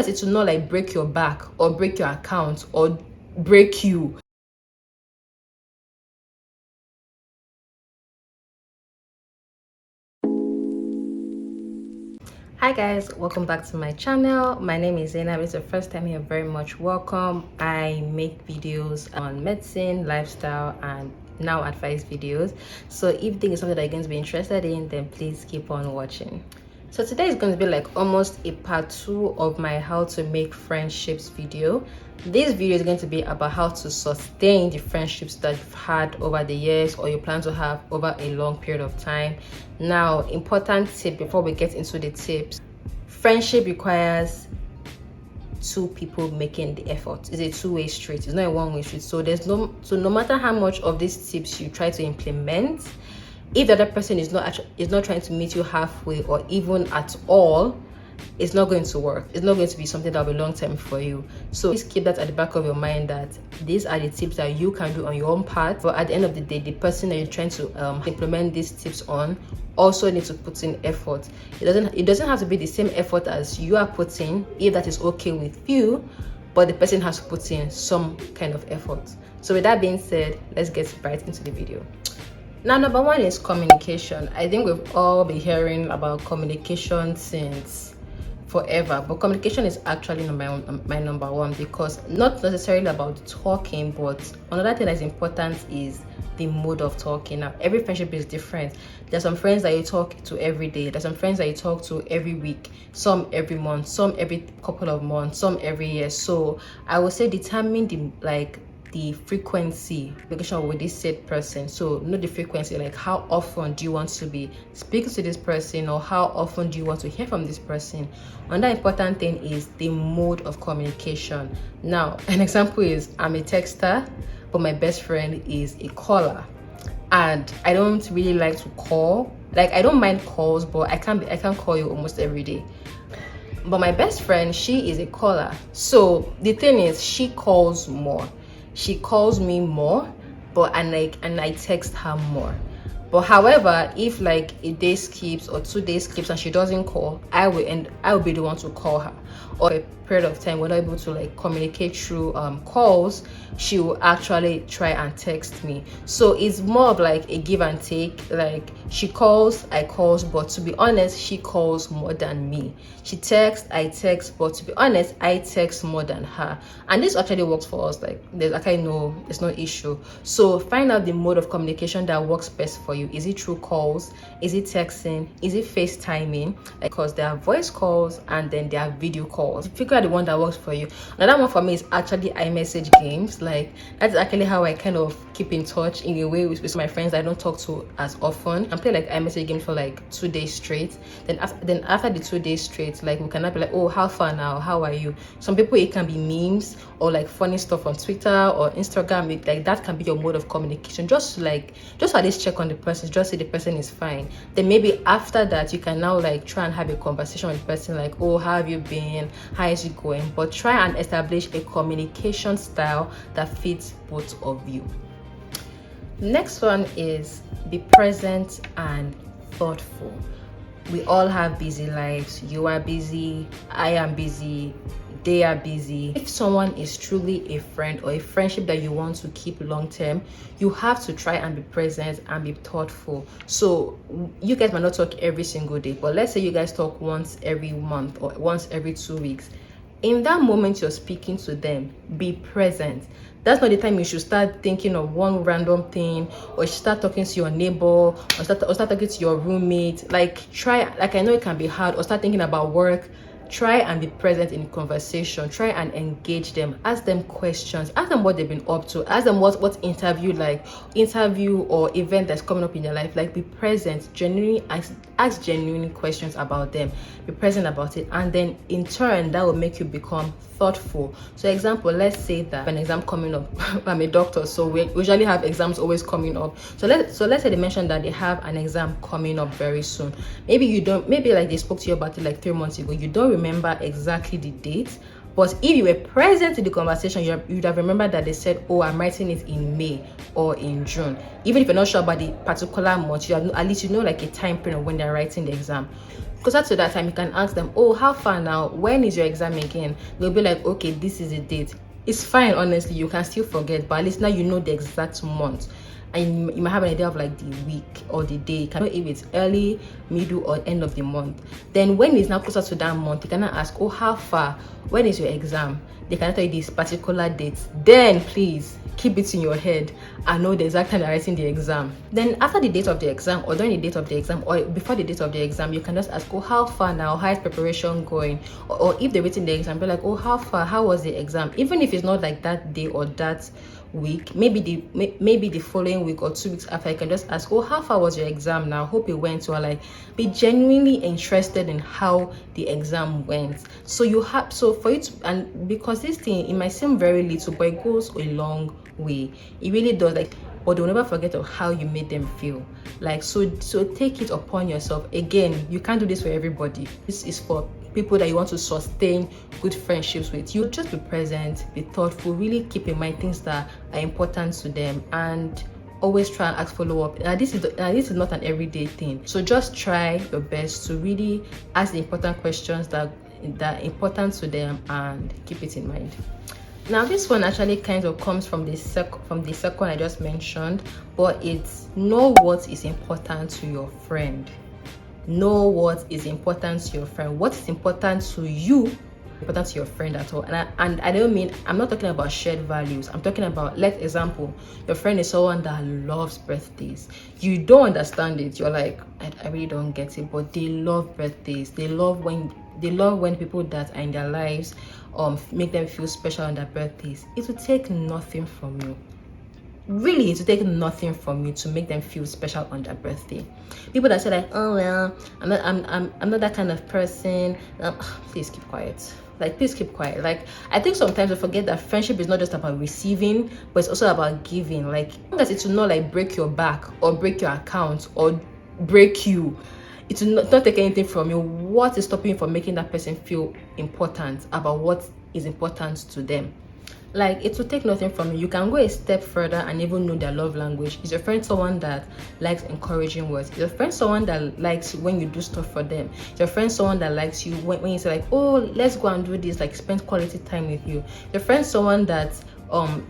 as it will not like break your back or break your account or break you. Hi guys, welcome back to my channel. My name is Zainab. If it's your first time here, very much welcome. I make videos on medicine, lifestyle, and now advice videos. So if you think it's something that you're going to be interested in, then please keep on watching. So today is going to be like almost a part 2 of my how to make friendships video. This video is going to be about how to sustain the friendships that you've had over the years or you plan to have over a long period of time. Now, important tip before we get into the tips: friendship requires 2 people making the effort. It's a 2-way street. It's not a 1-way street. So no matter how much of these tips you try to implement, if the other person is not trying to meet you halfway or even at all, it's not going to work. It's not going to be something that will be long term for you. So please keep that at the back of your mind, that these are the tips that you can do on your own part, but at the end of the day, the person that you're trying to implement these tips on also needs to put in effort. It doesn't have to be the same effort as you are putting, if that is okay with you, but the person has to put in some kind of effort. So with that being said, let's get right into the video. Now, number 1 is communication. I think we've all been hearing about communication since forever, but communication is actually my number 1, because not necessarily about talking, but another thing that's important is the mode of talking. Now, every friendship is different. There's some friends that you talk to every day, there's some friends that you talk to every week, some every month, some every couple of months, some every year. So I would say determine the frequency with this said person. So not the frequency, like how often do you want to be speaking to this person, or how often do you want to hear from this person. Another important thing is the mode of communication. Now, an example is I'm a texter, but my best friend is a caller, and I don't really like to call. Like, I don't mind calls, but I can call you almost every day. But my best friend, she is a caller. So the thing is, she calls more. She calls me more, but and I text her more. But however, if like a day skips or 2 days skips and she doesn't call, I will be the one to call her. Or a period of time we're not able to like communicate through calls, she will actually try and text me. So it's more of like a give and take. Like, she calls, I calls, but to be honest, she calls more than me. She texts, I text, but to be honest, I text more than her. And this actually works for us. Like, there's no issue. So find out the mode of communication that works best for you. Is it through calls? Is it texting? Is it FaceTiming? Because there are voice calls and then there are video calls. Figure out the one that works for you. Another one for me is actually iMessage games. Like, that's actually how I kind of keep in touch in a way with my friends I don't talk to as often. I play like iMessage games for like 2 days straight. Then after the 2 days straight, like, we cannot be like, oh, how far now? How are you? Some people, it can be memes or like funny stuff on Twitter or Instagram. Like, that can be your mode of communication. Just at least check on the person, just say the person is fine. Then maybe after that, you can now like try and have a conversation with the person, like, oh, how have you been? How is it going? But try and establish a communication style that fits both of you. Next one is be present and thoughtful. We all have busy lives. You are busy, I am busy, they are busy. If someone is truly a friend or a friendship that you want to keep long term, you have to try and be present and be thoughtful. So you guys might not talk every single day, but let's say you guys talk once every month or once every 2 weeks. In that moment you're speaking to them, be present. That's not the time you should start thinking of one random thing, or start talking to your neighbor, or start talking to your roommate. Like, I know it can be hard, or start thinking about work. Try and be present in the conversation. Try and engage them. Ask them questions. Ask them what they've been up to. Ask them what interview or event that's coming up in their life. Like, be present. Genuinely ask genuine questions about them. Be present about it, and then in turn that will make you become thoughtful. So example, let's say that an exam coming up. I'm a doctor, so we usually have exams always coming up. So let's say they mentioned that they have an exam coming up very soon. Maybe like they spoke to you about it like 3 months ago. You don't remember exactly the date, but if you were present in the conversation, you'd have remembered that they said, oh, I'm writing it in May or in June. Even if you're not sure about the particular month, at least you know like a time period when they're writing the exam. Closer to that time, you can ask them, oh, how far now? When is your exam again? They'll be like, okay, this is the date. It's fine, honestly, you can still forget, but at least now you know the exact month. And you might have an idea of like the week or the day. You can know if it's early, middle, or end of the month. Then when it's now closer to that month, you can ask, oh, how far? When is your exam? They can tell you this particular date. Then please keep it in your head and know the exact time they're writing the exam. Then after the date of the exam, or during the date of the exam, or before the date of the exam, you can just ask, oh, how far now? How is preparation going? Or if they're waiting the exam, be like, oh, how far? How was the exam? Even if it's not like that day or that week, maybe the following week or 2 weeks after, you can just ask, oh, how far was your exam now? Hope it went well. Like, be genuinely interested in how the exam went. So you have, so for you to, and because this thing, it might seem very little, but it goes a long way. It really does. Like, but they'll never forget of how you made them feel. Like, so take it upon yourself. Again, you can't do this for everybody. This is for people that you want to sustain good friendships with. You just be present, be thoughtful, really keep in mind things that are important to them, and always try and ask follow-up. This is not an everyday thing, so just try your best to really ask the important questions that are important to them and keep it in mind. Now this one actually kind of comes from the second I just mentioned, but it's know what is important to your friend. Know what is important to your friend. What is important to you, important to your friend at all. And I don't mean, I'm not talking about shared values. I'm talking about, like, example, your friend is someone that loves birthdays. You don't understand it. You're like, I really don't get it, but they love birthdays. They love when people that are in their lives make them feel special on their birthdays. It will take nothing from you. Really, to take nothing from you to make them feel special on their birthday. People that say like, oh well, I'm not that kind of person. Please keep quiet. Like, please keep quiet. Like, I think sometimes we forget that friendship is not just about receiving, but it's also about giving. Like, that it will not like break your back or break your account or break you. It will not take anything from you. What is stopping you from making that person feel important about what is important to them? Like, it will take nothing from you. You can go a step further and even know their love language. Is your friend someone that likes encouraging words? Is your friend someone that likes when you do stuff for them? Is your friend someone that likes you when you say like, oh, let's go and do this, like spend quality time with you? Is your friend someone that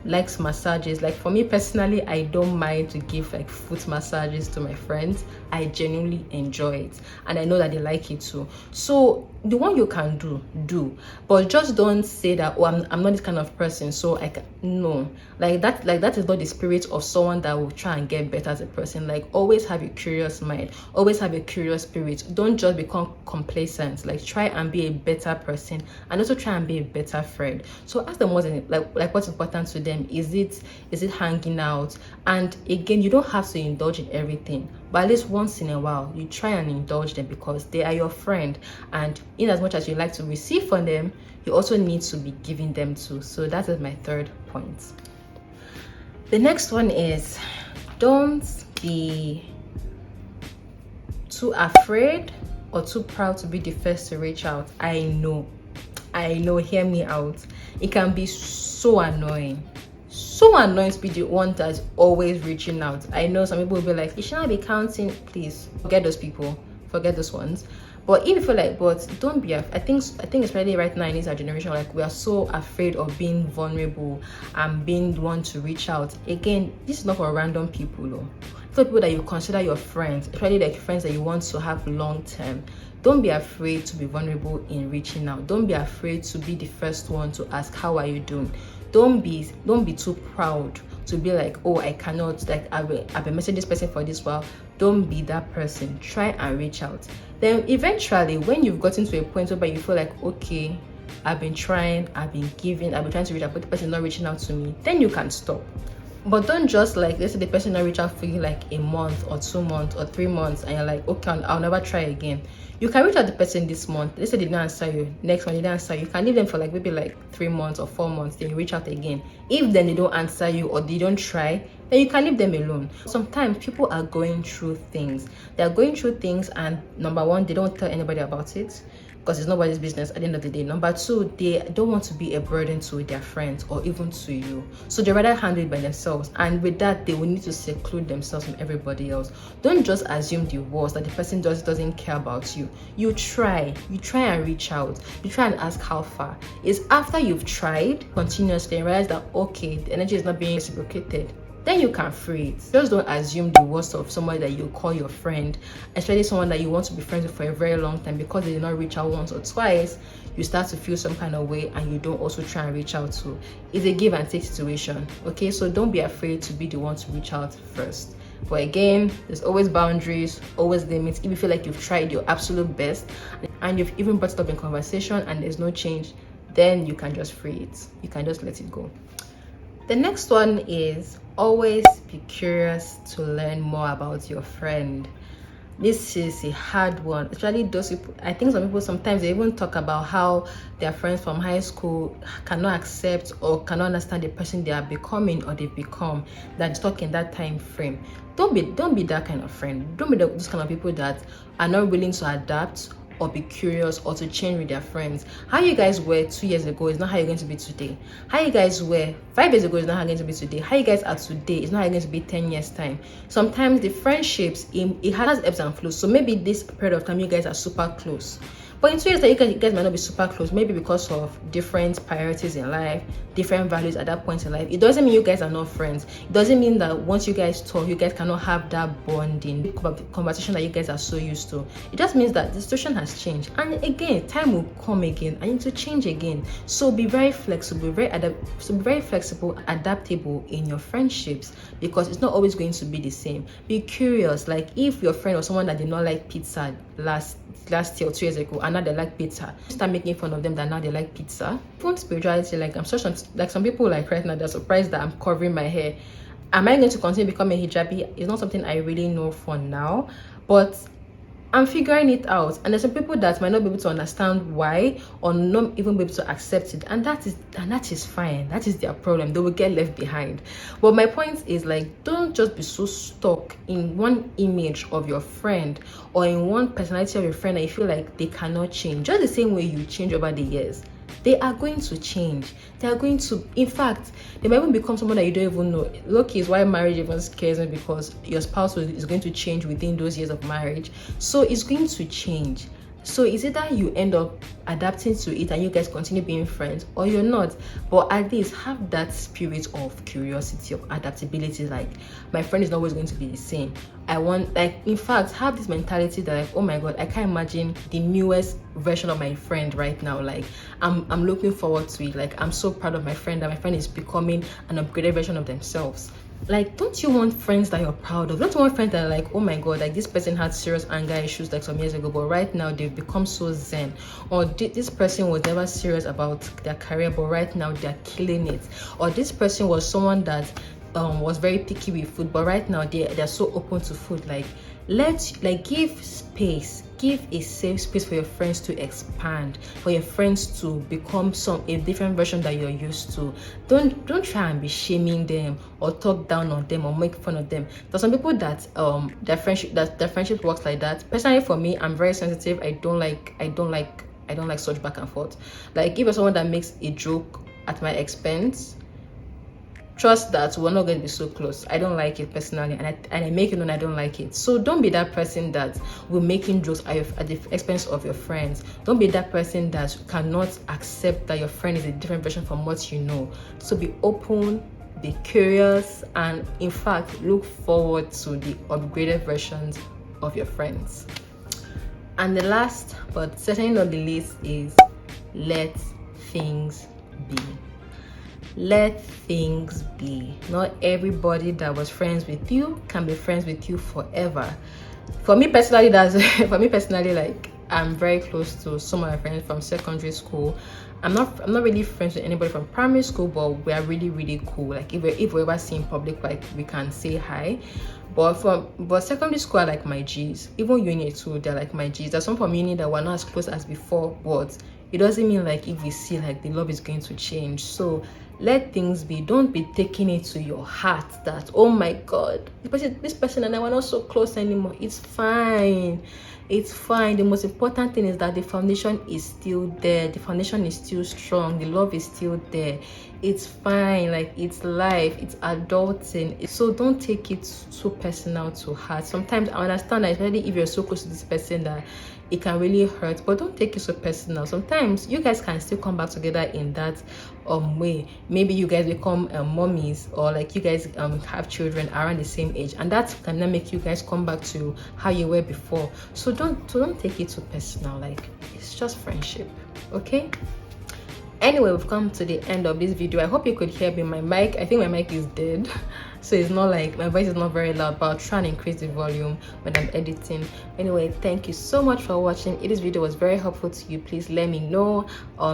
likes massages? Like, for me personally, I don't mind to give like foot massages to my friends. I genuinely enjoy it, and I know that they like it too. So the one you can do, but just don't say that, oh, I'm not this kind of person, so I can. No, like that is not the spirit of someone that will try and get better as a person. Like, always have a curious mind, always have a curious spirit. Don't just become complacent. Like, try and be a better person, and also try and be a better friend. So ask them what's what's important to them. Is it hanging out? And again, you don't have to indulge in everything, but at least once in a while you try and indulge them, because they are your friend, and in as much as you like to receive from them, you also need to be giving them too. So that is my third point. The next one is, don't be too afraid or too proud to be the first to reach out. I know, hear me out. It can be so annoying to be the one that's always reaching out. I know some people will be like, you should not be counting. Please forget those people, forget those ones. But if you feel like, but don't be, I think especially right now in this our generation, like, we are so afraid of being vulnerable and being the one to reach out. Again, this is not for random people though. For people that you consider your friends, especially like friends that you want to have long term. Don't be afraid to be vulnerable in reaching out. Don't be afraid to be the first one to ask, how are you doing? Don't be too proud to be like, oh, I cannot, like, I've been messaging this person for this while. Don't be that person. Try and reach out. Then eventually, when you've gotten to a point where you feel like, okay, I've been trying, I've been giving, I've been trying to reach out, but the person is not reaching out to me, then you can stop. But don't just like, let's say the person not reach out for you like a month or 2 months or 3 months, and you're like, okay, I'll never try again. You can reach out to the person this month. Let's say they didn't answer you. Next one, they didn't answer you. You can leave them for like maybe like 3 months or 4 months. Then you reach out again. If then they don't answer you or they don't try, then you can leave them alone. Sometimes people are going through things. They are going through things, and number one, they don't tell anybody about it. because it's nobody's business at the end of the day. Number two, they don't want to be a burden to their friends or even to you, so they rather handle it by themselves, and with that they will need to seclude themselves from everybody else. Don't just assume the worst, that the person just doesn't care about you. You try and reach out, you try and ask how far. It's after you've tried continuously and realize that okay, the energy is not being reciprocated, then you can free it. Just don't assume the worst of somebody that you call your friend, especially someone that you want to be friends with for a very long time. Because they did not reach out once or twice, you start to feel some kind of way, and you don't also try and reach out to. It's a give and take situation, okay? So don't be afraid to be the one to reach out first. But again, there's always boundaries, always limits. If you feel like you've tried your absolute best and you've even brought it up in conversation and there's no change, then you can just free it. You can just let it go. The next one is always be curious to learn more about your friend. This is a hard one, especially those people. I think some people sometimes they even talk about how their friends from high school cannot accept or cannot understand the person they are becoming or they've become, that stuck in that time frame. Don't be that kind of friend. Don't be those kind of people that are not willing to adapt or be curious or to change with their friends. How you guys were 2 years ago is not how you're going to be today. How you guys were 5 years ago is not how you're going to be today. How you guys are today is not how you're going to be 10 years time. Sometimes the friendships, it has ebbs and flows. So maybe this period of time you guys are super close, but in 2 years that you guys might not be super close, maybe because of different priorities in life, different values at that point in life. It doesn't mean you guys are not friends. It doesn't mean that once you guys talk, you guys cannot have that bonding conversation that you guys are so used to. It just means that the situation has changed, and again, time will come again and it will change again. So be very flexible, be very flexible, adaptable in your friendships, because it's not always going to be the same. Be curious. Like if your friend or someone that did not like pizza last year or 2 years ago, and now they like pizza, start making fun of them that now they like pizza. From spirituality, like I'm such like some people like right now they're surprised that I'm covering my hair. Am I going to continue becoming a hijabi? It's not something I really know for now, but I'm figuring it out. And there's some people that might not be able to understand why, or not even be able to accept it, and that is fine. That is their problem. They will get left behind. But my point is, like, don't just be so stuck in one image of your friend or in one personality of your friend that you feel like they cannot change. Just the same way you change over the years, they are going to change. They are going to, in fact, they might even become someone that you don't even know. Look, is why marriage even scares me, because your spouse is going to change within those years of marriage. So it's going to change. So is it that you end up adapting to it and you guys continue being friends, or you're not? But at least have that spirit of curiosity, of adaptability. Like, my friend is not always going to be the same. I want, like, in fact, have this mentality that, like, oh my god, I can't imagine the newest version of my friend right now. Like, I'm looking forward to it. Like, I'm so proud of my friend, that my friend is becoming an upgraded version of themselves. Like, don't you want friends that you're proud of? Don't you want friends that are like, oh my god, like this person had serious anger issues like some years ago, but right now they've become so zen? Or this person was never serious about their career, but right now they're killing it? Or this person was someone that was very picky with food, but right now they're so open to food. Like, give space, give a safe space for your friends to expand, for your friends to become a different version that you're used to. Don't try and be shaming them or talk down on them or make fun of them. There's some people that their friendship works like that. Personally, for me, I'm very sensitive. I don't like such back and forth. Like, if you're someone that makes a joke at my expense, trust that we're not going to be so close. I don't like it personally, and I make it known I don't like it. So don't be that person that will making jokes at the expense of your friends. Don't be that person that cannot accept that your friend is a different version from what you know. So be open, be curious, and in fact look forward to the upgraded versions of your friends. And the last, but certainly not the least, is let things be. Let things be. Not everybody that was friends with you can be friends with you forever. For me personally, like, I'm very close to some of my friends from secondary school. I'm not really friends with anybody from primary school, but we are really, really cool. Like, if we ever see in public, like, we can say hi. But secondary school are like my G's. Even uni too, they're like my G's. There's some from uni that were not as close as before, but it doesn't mean like if we see like the love is going to change. So let things be. Don't be taking it to your heart that, oh my god, this person and I were not so close anymore. It's fine, it's fine. The most important thing is that the foundation is still there, the foundation is still strong, the love is still there. It's fine, like it's life, it's adulting. So don't take it so personal to heart. Sometimes I understand that, especially if you're so close to this person, that it can really hurt, but don't take it so personal. Sometimes you guys can still come back together in that way. Maybe you guys become mommies, or like you guys have children around the same age, and that can then make you guys come back to how you were before. So don't take it so personal. Like, it's just friendship, okay? Anyway, we've come to the end of this video. I hope you could hear me. My mic, I think my mic is dead, so it's not like my voice is not very loud, but I'll try and increase the volume when I'm editing. Anyway, thank you so much for watching. If this video was very helpful to you, please let me know.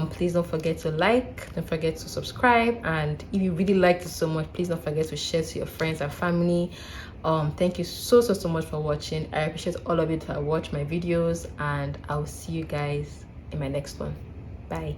Please don't forget to like, don't forget to subscribe, and if you really liked it so much, please don't forget to share to your friends and family. Thank you so much for watching. I appreciate all of you that watch my videos, and I'll see you guys in my next one. Bye.